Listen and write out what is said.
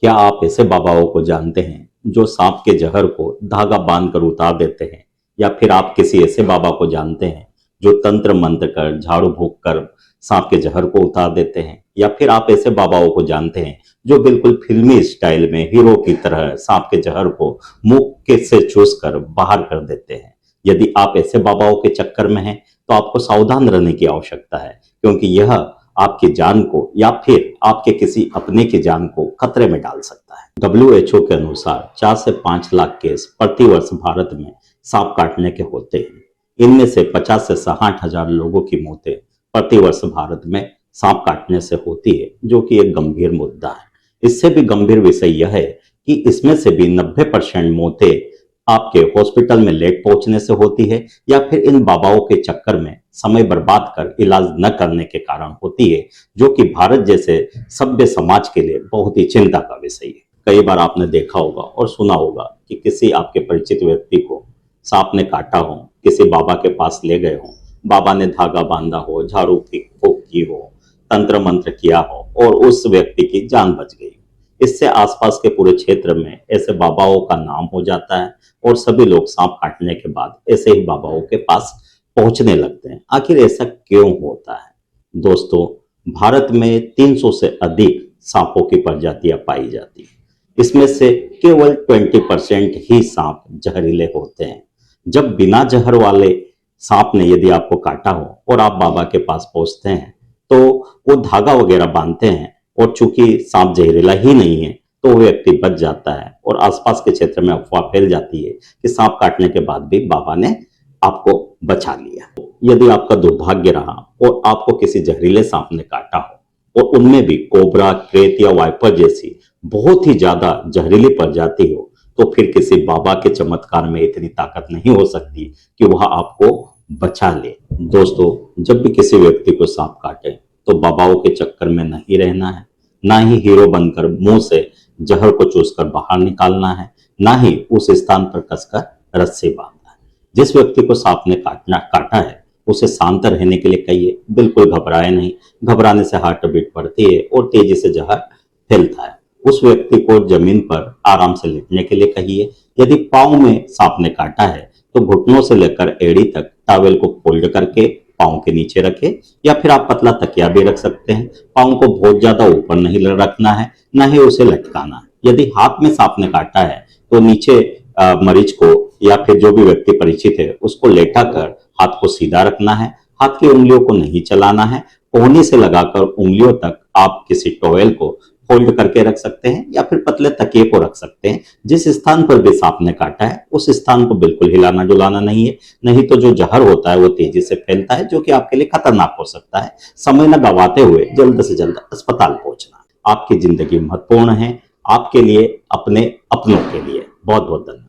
क्या आप ऐसे बाबाओं को जानते हैं जो सांप के जहर को धागा बांधकर उतार देते हैं? या फिर आप किसी ऐसे बाबा को जानते हैं जो तंत्र मंत्र कर झाड़ू फूंक कर सांप के जहर को उतार देते हैं? या फिर आप ऐसे बाबाओं को जानते हैं जो बिल्कुल फिल्मी स्टाइल में हीरो की तरह सांप के जहर को मुंह के से चूस कर बाहर कर देते हैं? यदि आप ऐसे बाबाओं के चक्कर में हैं तो आपको सावधान रहने की आवश्यकता है, क्योंकि यह आपकी जान को या फिर आपके किसी अपने की जान को खतरे में डाल सकता है। WHO के अनुसार 4 से 5 लाख केस प्रतिवर्ष भारत में सांप काटने के होते हैं। इनमें से 50 से 60 हजार लोगों की मौतें प्रतिवर्ष भारत में सांप काटने से होती है, जो कि एक गंभीर मुद्दा है। इससे भी गंभीर विषय यह है कि इसमें से भी 90% मौतें आपके हॉस्पिटल में लेट पहुंचने से होती है, या फिर इन बाबाओं के चक्कर में समय बर्बाद कर इलाज न करने के कारण होती है, जो कि भारत जैसे सभ्य समाज के लिए बहुत ही चिंता का विषय है। कई बार आपने देखा होगा और सुना होगा कि किसी आपके परिचित व्यक्ति को सांप ने काटा हो, किसी बाबा के पास ले गए हो, बाबा ने धागा बांधा हो, झाड़ू फूंक की हो, तंत्र मंत्र किया हो और उस व्यक्ति की जान बच गई। इससे आसपास के पूरे क्षेत्र में ऐसे बाबाओं का नाम हो जाता है और सभी लोग सांप काटने के बाद ऐसे ही बाबाओं के पास पहुंचने लगते हैं। आखिर ऐसा क्यों होता है? दोस्तों, भारत में 300 से अधिक सांपों की प्रजातियां पाई जाती हैं। इसमें से केवल 20% ही सांप जहरीले होते हैं। जब बिना जहर वाले सांप ने यदि आपको काटा हो और आप बाबा के पास पहुंचते हैं तो वो धागा वगैरह बांधते हैं, और चूंकि सांप जहरीला ही नहीं है तो वो व्यक्ति बच जाता है और आसपास के क्षेत्र में अफवाह फैल जाती है कि सांप काटने के बाद भी बाबा ने आपको बचा लिया। यदि आपका दुर्भाग्य रहा और आपको किसी जहरीले सांप ने काटा हो और उनमें भी कोबरा, क्रेत या वाइपर जैसी बहुत ही ज्यादा जहरीली प्रजाति हो, तो फिर किसी बाबा के चमत्कार में इतनी ताकत नहीं हो सकती कि वह आपको बचा ले। दोस्तों, जब भी किसी व्यक्ति को सांप काटे तो बाबाओं के चक्कर में नहीं रहना है, ना ही हीरो बनकर मुंह से जहर को चूसकर बाहर निकालना है, ना ही उस स्थान पर कसकर रस्सी बांधना है। जिस व्यक्ति को सांप ने काटा है उसे शांत रहने के लिए कहिए, बिल्कुल घबराए नहीं। घबराने से हार्ट बीट बढ़ती है और तेजी से जहर फैलता है। उस व्यक्ति को जमीन पर आराम से लेटने के लिए कहिए। यदि पाँव में सांप ने काटा है तो घुटनों से लेकर एड़ी तक टॉवेल को फोल्ड करके पाँव के नीचे रखे, या फिर आप पतला तकिया भी रख सकते हैं। पाँव को बहुत ज्यादा ऊपर नहीं रखना है, ना ही उसे लटकाना है। यदि हाथ में सांप ने काटा है तो नीचे मरीज को या फिर जो भी व्यक्ति परिचित है उसको लेटा कर हाथ को सीधा रखना है। हाथ की उंगलियों को नहीं चलाना है। कोहनी से लगाकर उंगलियों तक आप किसी टॉवेल को फोल्ड करके रख सकते हैं, या फिर पतले तकिए को रख सकते हैं। जिस स्थान पर भी सांप ने काटा है उस स्थान को बिल्कुल हिलाना डुलाना नहीं है, नहीं तो जो जहर होता है वो तेजी से फैलता है, जो कि आपके लिए खतरनाक हो सकता है। समय न गवाते हुए जल्द से जल्द अस्पताल पहुंचना। आपकी जिंदगी महत्वपूर्ण है, आपके लिए, अपने अपनों के लिए। बहुत बहुत धन्यवाद।